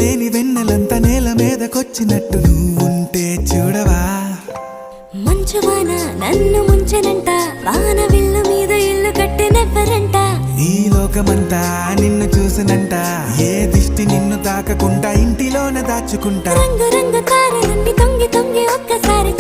లేని వెన్నెలంతా నేల మీదకొచ్చినట్టు నువ్వుంటే చూడవా. మంచువాన నన్ను ముంచెనంట, వాన విల్లు మీద ఇల్లు కట్టినెవ్వరంట. ఈ లోకమంతా నిన్ను చూసినంట, ఏ దిష్టి నిన్ను తాకకుండా ఇంటిలోన దాచుకుంటా. రంగు రంగు తారలన్నీ తొంగి తొంగి ఒక్కసారి